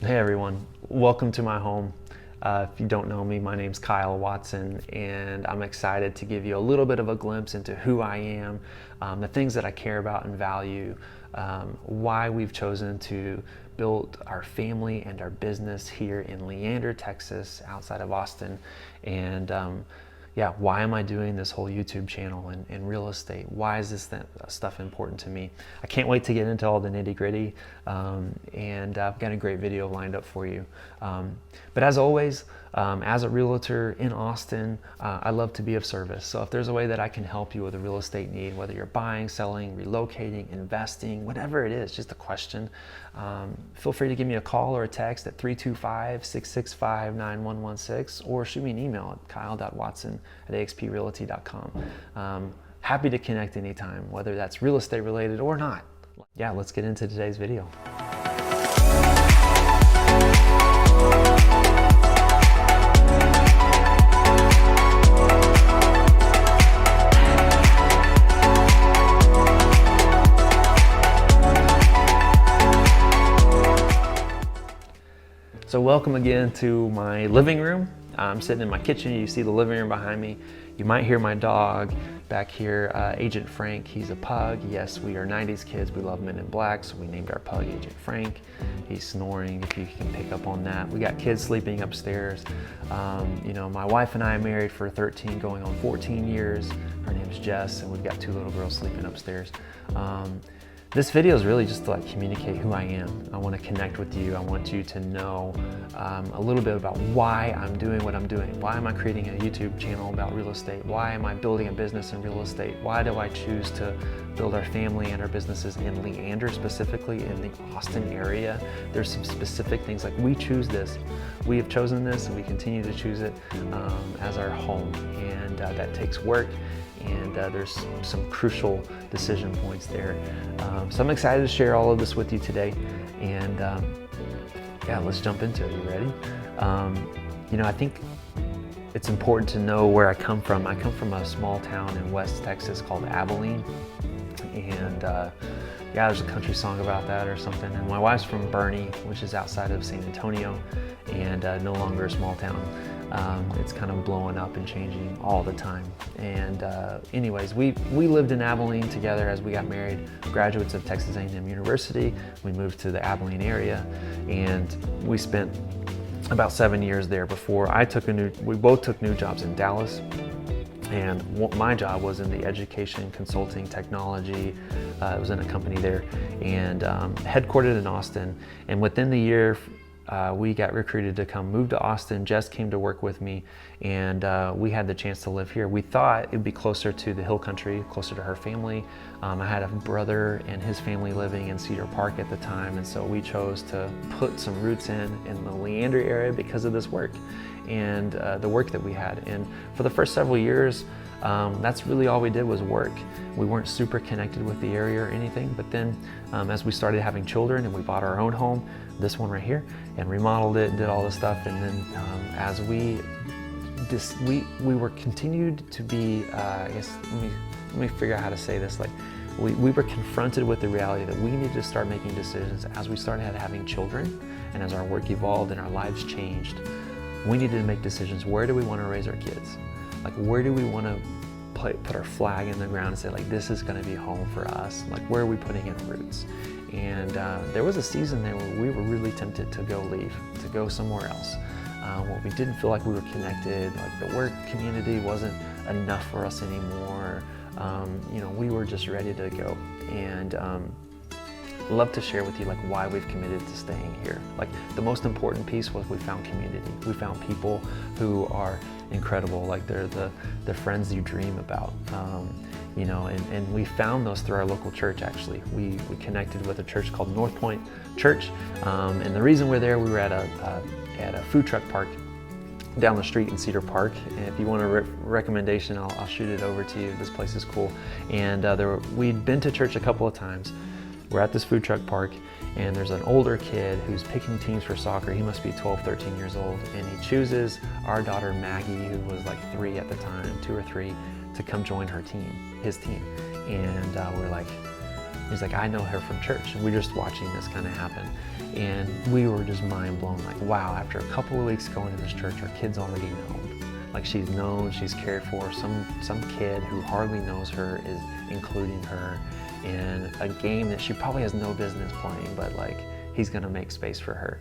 Hey everyone, welcome to my home. If you don't know me, my name's Kyle Watson, and I'm excited to give you a little bit of a glimpse into who I am, the things that I care about and value, why we've chosen to build our family and our business here in Leander, Texas, outside of Austin, and yeah, why am I doing this whole YouTube channel and real estate? Why is this stuff important to me? I can't wait to get into all the nitty gritty, and I've got a great video lined up for you. But as always, as a realtor in Austin, I love to be of service. So if there's a way that I can help you with a real estate need, whether you're buying, selling, relocating, investing, whatever it is, just a question, feel free to give me a call or a text at 325-665-9116 or shoot me an email at kyle.watson@axprealty.com. Happy to connect anytime, whether that's real estate related or not. Yeah, let's get into today's video. So welcome again to my living room. I'm sitting in my kitchen. You see the living room behind me. You might hear my dog back here, Agent Frank. He's a pug. Yes, we are 90s kids. We love Men in Black, so we named our pug Agent Frank. He's snoring, if you can pick up on that. We got kids sleeping upstairs. You know, my wife and I are married for 13, going on 14 years. Her name's Jess, and we've got 2 little girls sleeping upstairs. This video is really just to communicate who I am. I want to connect with you. I want you to know a little bit about why I'm doing what I'm doing. Why am I creating a YouTube channel about real estate? Why am I building a business in real estate? Why do I choose to build our family and our businesses in Leander, specifically in the Austin area? There's some specific things, like we choose this. We have chosen this and we continue to choose it as our home, and that takes work. And there's some crucial decision points there. So I'm excited to share all of this with you today. And yeah, let's jump into it. You ready? You know, I think it's important to know where I come from. I come from a small town in West Texas called Abilene. And yeah, there's a country song about that or something. And my wife's from Bernie, which is outside of San Antonio, and no longer a small town. It's kind of blowing up and changing all the time. And anyways, we lived in Abilene together as we got married, graduates of Texas A&M University. We moved to the Abilene area, and we spent about 7 years there before we both took new jobs in Dallas. And my job was in the education, consulting, technology. I was in a company there, and headquartered in Austin. And within the year, we got recruited to move to Austin. Jess came to work with me, and we had the chance to live here. We thought it'd be closer to the hill country, closer to her family. I had a brother and his family living in Cedar Park at the time, and so we chose to put some roots in the Leander area because of this work and the work that we had. And for the first several years, that's really all we did was work. We weren't super connected with the area or anything, but then as we started having children and we bought our own home, this one right here, and remodeled it, did all this stuff, and then as we were continued to be, I guess, let me figure out how to say this, we were confronted with the reality that we needed to start making decisions as we started having children, and as our work evolved and our lives changed. We needed to make decisions. Where do we want to raise our kids? Where do we want to put our flag in the ground and say, this is going to be home for us? Where are we putting in roots? And there was a season there where we were really tempted to to go somewhere else. Where we didn't feel like we were connected, the work community wasn't enough for us anymore. You know, we were just ready to go. And love to share with you why we've committed to staying here. The most important piece was we found community. We found people who are incredible. They're the friends you dream about. You know, and we found those through our local church. Actually, we connected with a church called North Point Church, and the reason we're there, we were at a food truck park down the street in Cedar Park. And if you want a recommendation, I'll shoot it over to you. This place is cool. And we'd been to church a couple of times. We're at this food truck park, and there's an older kid who's picking teams for soccer. He must be 12, 13 years old, and he chooses our daughter Maggie, who was 3 at the time, 2 or 3, to come join his team. And we're like, He's like, I know her from church. And we're just watching this kind of happen. And we were just mind blown, like, wow, after a couple of weeks going to this church, our kid's already known. Like, she's known, she's cared for. Some kid who hardly knows her is including her in a game that she probably has no business playing, but like, he's gonna make space for her.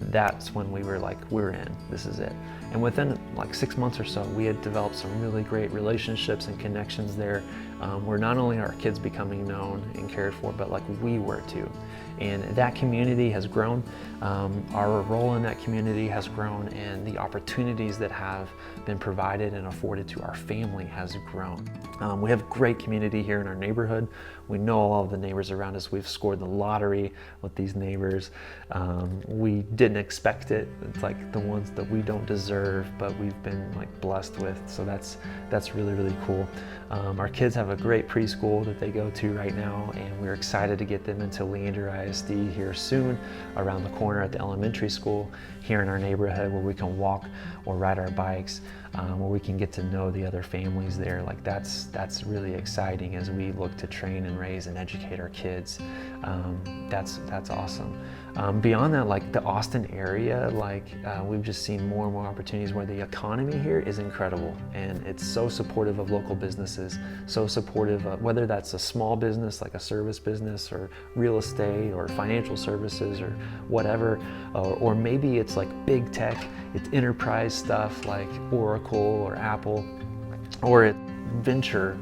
That's when we were like, we're in, this is it. And within like 6 months or so, we had developed some really great relationships and connections there, where not only are our kids becoming known and cared for, but like we were too. And that community has grown. Our role in that community has grown, and the opportunities that have been provided and afforded to our family has grown. We have great community here in our neighborhood. We know all of the neighbors around us. We've scored the lottery with these neighbors. We didn't expect it. It's like the ones that we don't deserve, but we've been like blessed with. So that's really, really cool. Our kids have a great preschool that they go to right now, and we're excited to get them into Leander ISD here soon, around the corner at the elementary school here in our neighborhood, where we can walk or ride our bikes, where we can get to know the other families there. Like that's really exciting as we look to train and raise and educate our kids. That's awesome. Beyond that, like the Austin area, like we've just seen more and more opportunities where the economy here is incredible, and it's so supportive of local businesses, so supportive of whether that's a small business like a service business or real estate or financial services or whatever, or maybe it's like big tech, it's enterprise stuff like Oracle or Apple, or it's venture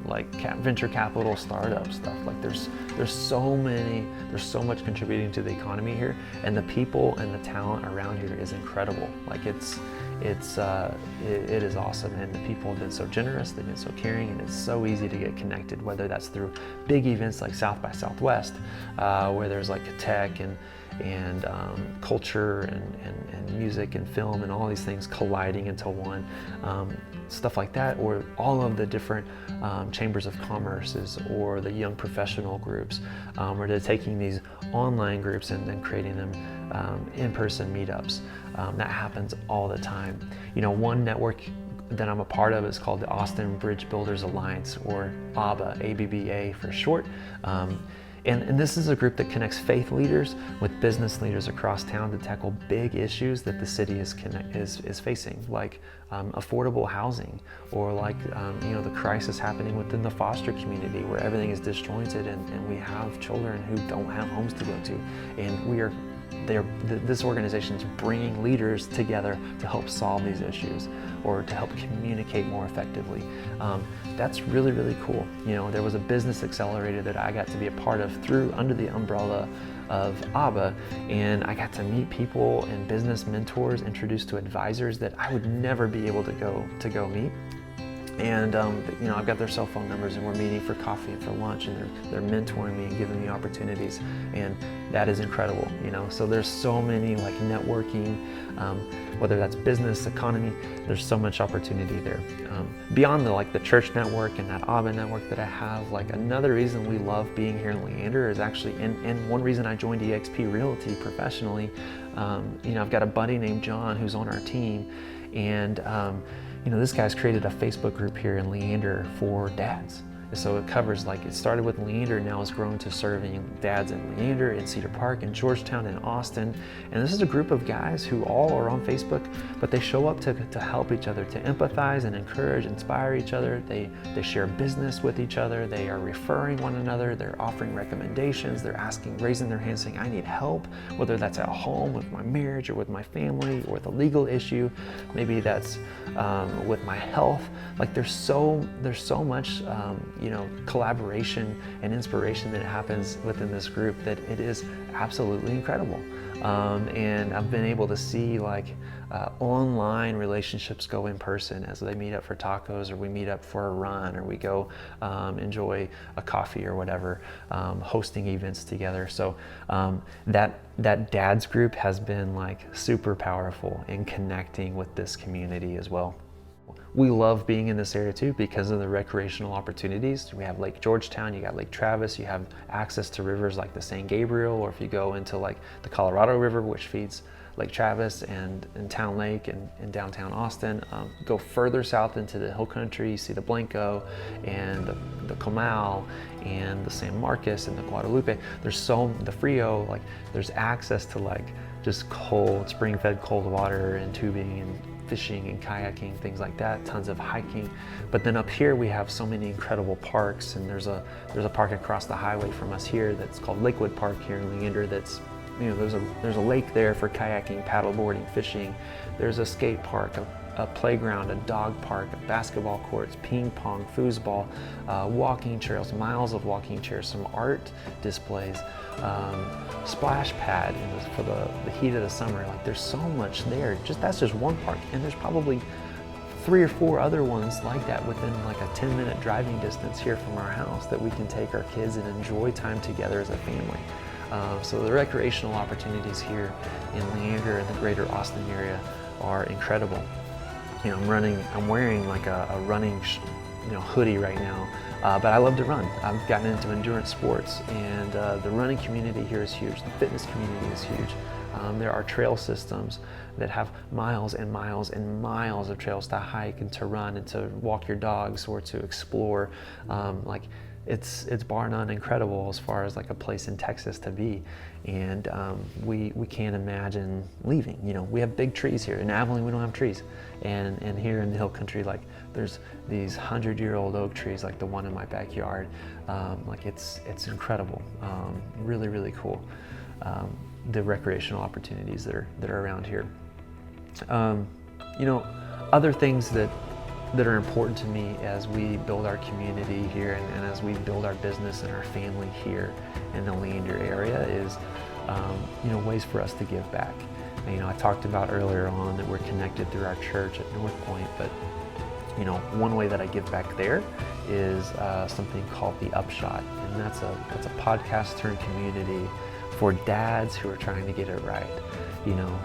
capital startup stuff. Like there's so much contributing to the economy here, and the people and the talent around here is incredible. Like it is awesome, and the people have been so generous, they've been so caring, and it's so easy to get connected, whether that's through big events like South by Southwest, where there's like tech and culture and music and film and all these things colliding into one, stuff like that, or all of the different chambers of commerces or the young professional groups, where they're taking these online groups and then creating them in-person meetups. That happens all the time. You know, one network that I'm a part of is called the Austin Bridge Builders Alliance, or ABBA, ABBA for short. And this is a group that connects faith leaders with business leaders across town to tackle big issues that the city is facing, like affordable housing, or like the crisis happening within the foster community, where everything is disjointed and we have children who don't have homes to go to, and this organization is bringing leaders together to help solve these issues or to help communicate more effectively. That's really, really cool. You know, there was a business accelerator that I got to be a part of under the umbrella of ABBA, and I got to meet people and business mentors, introduced to advisors that I would never be able to go meet. And I've got their cell phone numbers, and we're meeting for coffee and for lunch, and they're mentoring me and giving me opportunities, and that is incredible. So there's so many like networking, whether that's business, economy, there's so much opportunity there. Beyond the church network and that ABBA network that I have, like another reason we love being here in Leander is actually, and one reason I joined eXp Realty professionally. I've got a buddy named John who's on our team, and this guy's created a Facebook group here in Leander for dads. So it covers, it started with Leander, now it's grown to serving dads in Leander, in Cedar Park, in Georgetown, in Austin. And this is a group of guys who all are on Facebook, but they show up to help each other, to empathize and encourage, inspire each other. They share business with each other. They are referring one another. They're offering recommendations. They're raising their hand saying, I need help, whether that's at home with my marriage or with my family or with a legal issue. Maybe that's with my health. Like there's so much collaboration and inspiration that happens within this group that it is absolutely incredible. And I've been able to see online relationships go in person as they meet up for tacos, or we meet up for a run, or we go enjoy a coffee or whatever, hosting events together. So that dads group has been super powerful in connecting with this community as well. We love being in this area too because of the recreational opportunities. We have Lake Georgetown, you got Lake Travis, you have access to rivers like the San Gabriel, or if you go into the Colorado River, which feeds Lake Travis and Town Lake and downtown Austin. Go further south into the hill country, you see the Blanco and the Comal and the San Marcos and the Guadalupe. The Frio, like there's access to like just cold, spring-fed cold water and tubing and fishing and kayaking, things like that, tons of hiking. But then up here we have so many incredible parks, and there's a park across the highway from us here that's called Lakewood Park here in Leander. That's, you know, there's a lake there for kayaking, paddleboarding, fishing. There's a skate park, a playground, a dog park, basketball courts, ping pong, foosball, walking trails, miles of walking chairs, some art displays, splash pad for the heat of the summer. Like there's so much there. That's just one park, and there's probably 3 or 4 other ones like that within like a 10-minute driving distance here from our house that we can take our kids and enjoy time together as a family. So the recreational opportunities here in Leander and the greater Austin area are incredible. You know, I'm wearing like a running hoodie right now, but I love to run. I've gotten into endurance sports, and the running community here is huge. The fitness community is huge. There are trail systems that have miles and miles and miles of trails to hike and to run and to walk your dogs or to explore. It's bar none incredible as far as like a place in Texas to be, and we can't imagine leaving. You know, we have big trees here. In Abilene we don't have trees, and here in the hill country, like there's these 100-year-old oak trees like the one in my backyard. Like it's incredible, really, really cool. The recreational opportunities that are around here. You know, other things that are important to me as we build our community here and as we build our business and our family here in the Leander area is, you know, ways for us to give back. And, you know, I talked about earlier on that we're connected through our church at North Point, but, you know, one way that I give back there is something called The Upshot, and that's a podcast turned community for dads who are trying to get it right. You know,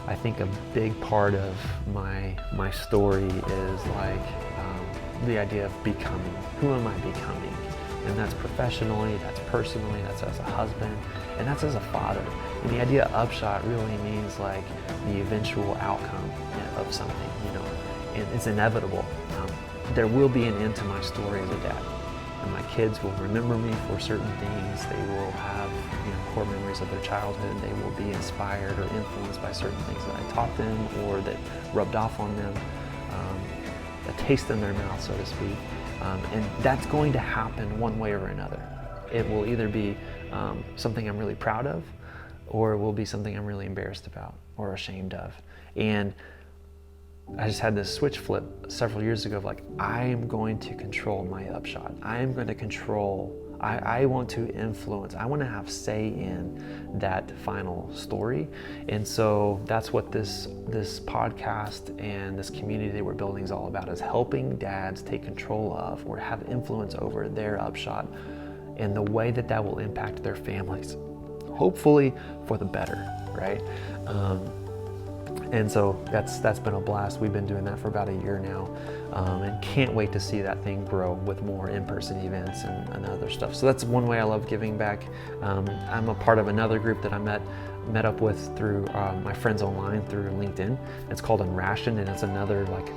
I think a big part of my story is like the idea of becoming. Who am I becoming? And that's professionally, that's personally, that's as a husband, and that's as a father. And the idea of upshot really means like the eventual outcome of something, you know, and it's inevitable. There will be an end to my story as a dad. And my kids will remember me for certain things. They will have, you know, core memories of their childhood. They will be inspired or influenced by certain things that I taught them or that rubbed off on them, a taste in their mouth, so to speak. And that's going to happen one way or another. It will either be something I'm really proud of, or it will be something I'm really embarrassed about or ashamed of. And I just had this switch flip several years ago of like, I am going to control my upshot. I am going to control, I want to influence, I want to have say in that final story. And so that's what this podcast and this community that we're building is all about, is helping dads take control of or have influence over their upshot and the way that will impact their families, hopefully for the better, right? And so that's been a blast. We've been doing that for about a year now, and can't wait to see that thing grow with more in-person events and other stuff. So that's one way I love giving back. I'm a part of another group that I met up with through my friends online through LinkedIn. It's called Unrationed, and it's another like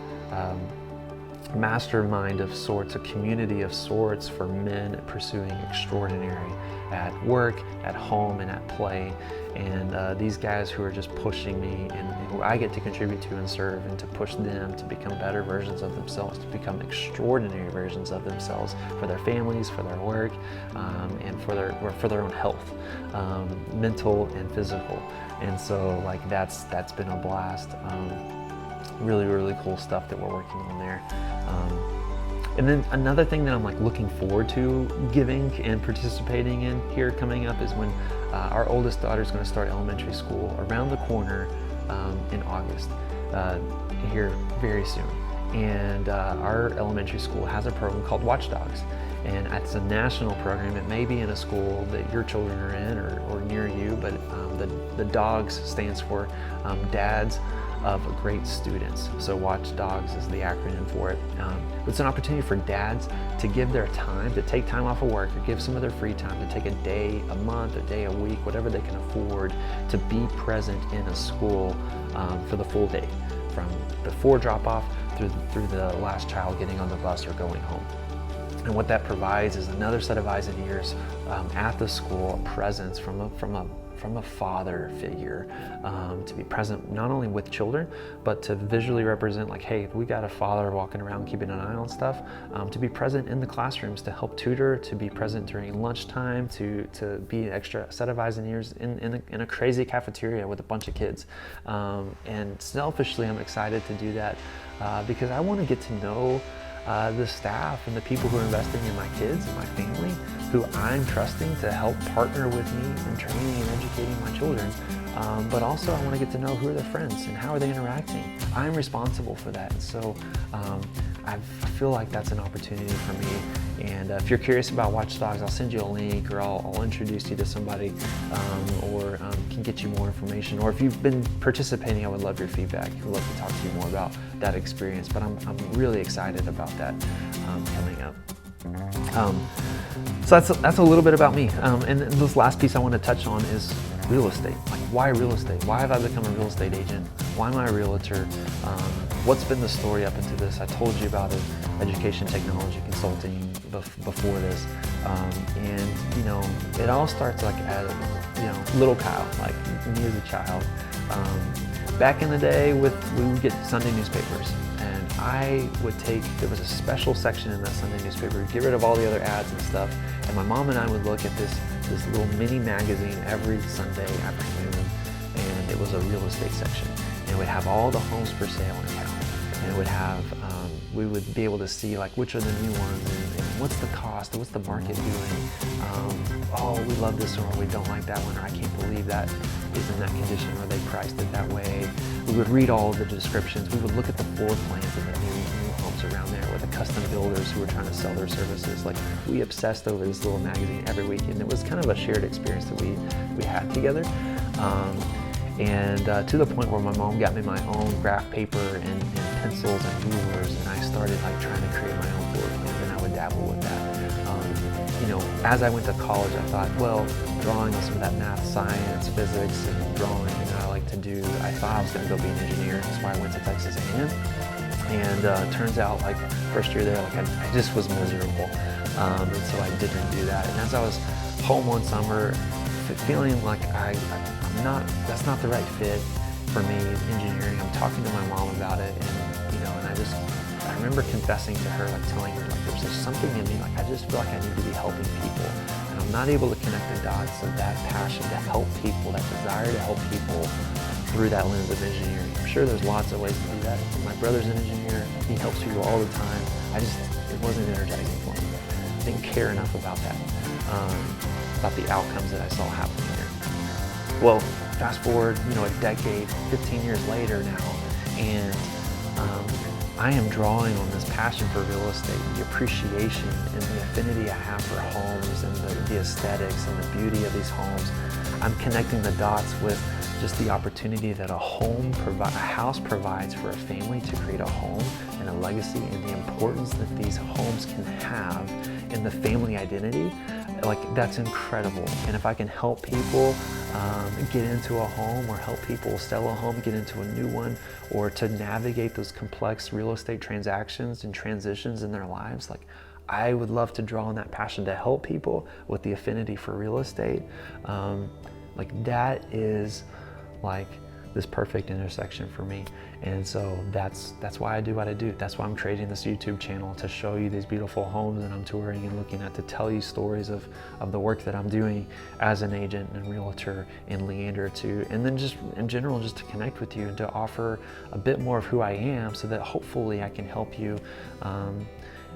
mastermind of sorts, a community of sorts for men pursuing extraordinary at work, at home, and at play. And these guys who are just pushing me and who I get to contribute to and serve and to push them to become better versions of themselves, to become extraordinary versions of themselves for their families, for their work, and for their own health, mental and physical. And so like that's been a blast. Really, really cool stuff that we're working on there. And then another thing that I'm like looking forward to giving and participating in here coming up is when our oldest daughter is going to start elementary school around the corner in August, here very soon. And our elementary school has a program called Watchdogs, and it's a national program. It may be in a school that your children are in or near you, but the DOGS stands for Dads of great students. So Watchdogs is the acronym for it. It's an opportunity for dads to give their time, to take time off of work or give some of their free time to take a day, a month, a day, a week, whatever they can afford, to be present in a school for the full day, from before drop-off through the last child getting on the bus or going home. And what that provides is another set of eyes and ears at the school, a presence from a father figure, to be present not only with children, but to visually represent, like, hey, we got a father walking around keeping an eye on stuff, to be present in the classrooms, to help tutor, to be present during lunchtime, to be an extra set of eyes and ears in a crazy cafeteria with a bunch of kids. And selfishly, I'm excited to do that because I want to get to know the staff and the people who are investing in my kids and my family, who I'm trusting to help partner with me in training and educating my children. But also I want to get to know who are their friends and how are they interacting. I'm responsible for that. And so I feel like that's an opportunity for me. And if you're curious about Watchdogs, I'll send you a link, or I'll introduce you to somebody, or can get you more information. Or if you've been participating, I would love your feedback. I would love to talk to you more about that experience. But I'm really excited about that coming up. So that's a little bit about me. And this last piece I want to touch on is real estate. Like, why real estate? Why have I become a real estate agent? Why am I a realtor? What's been the story up into this? I told you about it, education technology consulting before this. And you know, it all starts like as, you know, little Kyle, like me as a child. Back in the day, we would get Sunday newspapers, and I would there was a special section in that Sunday newspaper, we'd get rid of all the other ads and stuff, and my mom and I would look at this little mini magazine every Sunday afternoon, and it was a real estate section, and it would have all the homes for sale in town, and it would have, we would be able to see like which are the new ones, and what's the cost, what's the market doing, oh, we love this one, or we don't like that one, or I can't believe that is in that condition, or they priced it that way. We would read all of the descriptions. We would look at the floor plans of the new homes around there with the custom builders who were trying to sell their services. Like, we obsessed over this little magazine every week, and it was kind of a shared experience that we had together. And to the point where my mom got me my own graph paper and pencils and rulers, and I started like trying to create my own floor plans, and I would dabble with that. You know, as I went to college, I thought, well, drawing is some of that math, science, physics, and drawing that I like to do. I thought I was going to go be an engineer. That's why I went to Texas A&M. And turns out, like, first year there, like I just was miserable, and so I didn't do that. And as I was home one summer, feeling like that's not the right fit for me, engineering. I'm talking to my mom about it, and you know, and I remember confessing to her, like telling her, like, there's just something in me, like I just feel like I need to be helping people, and I'm not able to connect the dots of that passion to help people, that desire to help people through that lens of engineering. I'm sure there's lots of ways to do that. My brother's an engineer, he helps people all the time. It wasn't energizing for me. I didn't care enough about that, about the outcomes that I saw happening there. Well, fast forward, you know, a decade, 15 years later now, and I am drawing on this passion for real estate, the appreciation and the affinity I have for homes, and the aesthetics and the beauty of these homes. I'm connecting the dots with just the opportunity that a house provides for a family to create a home and a legacy, and the importance that these homes can have in the family identity. Like, that's incredible. And if I can help people get into a home, or help people sell a home, get into a new one, or to navigate those complex real estate transactions and transitions in their lives, like, I would love to draw on that passion to help people with the affinity for real estate. Like, that is like this perfect intersection for me. And so that's why I do what I do. That's why I'm creating this YouTube channel, to show you these beautiful homes that I'm touring and looking at, to tell you stories of the work that I'm doing as an agent and realtor in Leander, and then just in general, just to connect with you and to offer a bit more of who I am, so that hopefully I can help you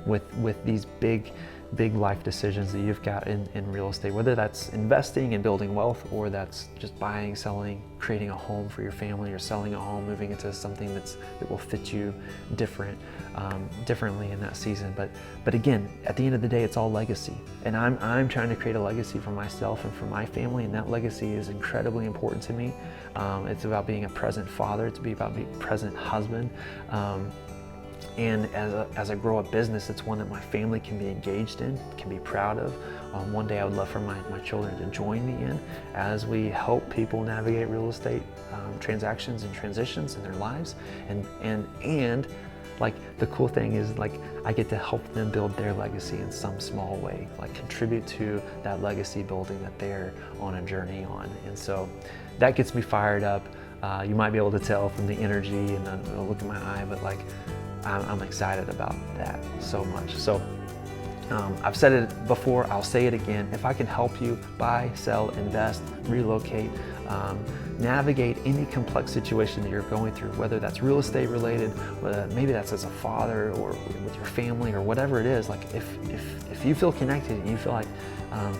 with these big big life decisions that you've got in real estate, whether that's investing and building wealth, or that's just buying, selling, creating a home for your family, or selling a home, moving into something that will fit you differently in that season. But again, at the end of the day, it's all legacy. And I'm trying to create a legacy for myself and for my family, and that legacy is incredibly important to me. It's about being a present father, it's about being a present husband. And as I grow a business, it's one that my family can be engaged in, can be proud of. One day I would love for my children to join me in as we help people navigate real estate transactions and transitions in their lives. And like the cool thing is, like, I get to help them build their legacy in some small way, like contribute to that legacy building that they're on a journey on. And so that gets me fired up. You might be able to tell from the energy and the look in my eye, but like, I'm excited about that so much. So I've said it before, I'll say it again. If I can help you buy, sell, invest, relocate, navigate any complex situation that you're going through, whether that's real estate related, maybe that's as a father or with your family or whatever it is, like if you feel connected and you feel like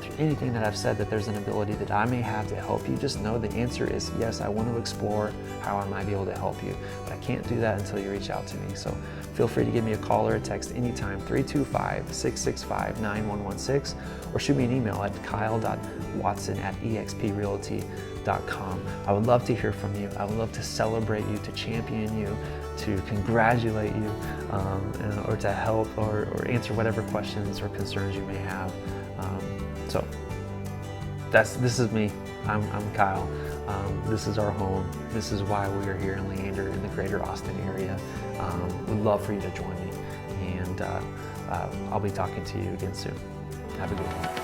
through anything that I've said that there's an ability that I may have to help you, just know the answer is yes. I want to explore how I might be able to help you, but I can't do that until you reach out to me. So feel free to give me a call or a text anytime, 325-665-9116, or shoot me an email at kyle.watson@exprealty.com. I would love to hear from you. I would love to celebrate you, to champion you, to congratulate you, or to help or answer whatever questions or concerns you may have. So this is me. I'm Kyle. This is our home. This is why we are here in Leander, in the greater Austin area. We'd love for you to join me, and I'll be talking to you again soon. Have a good one.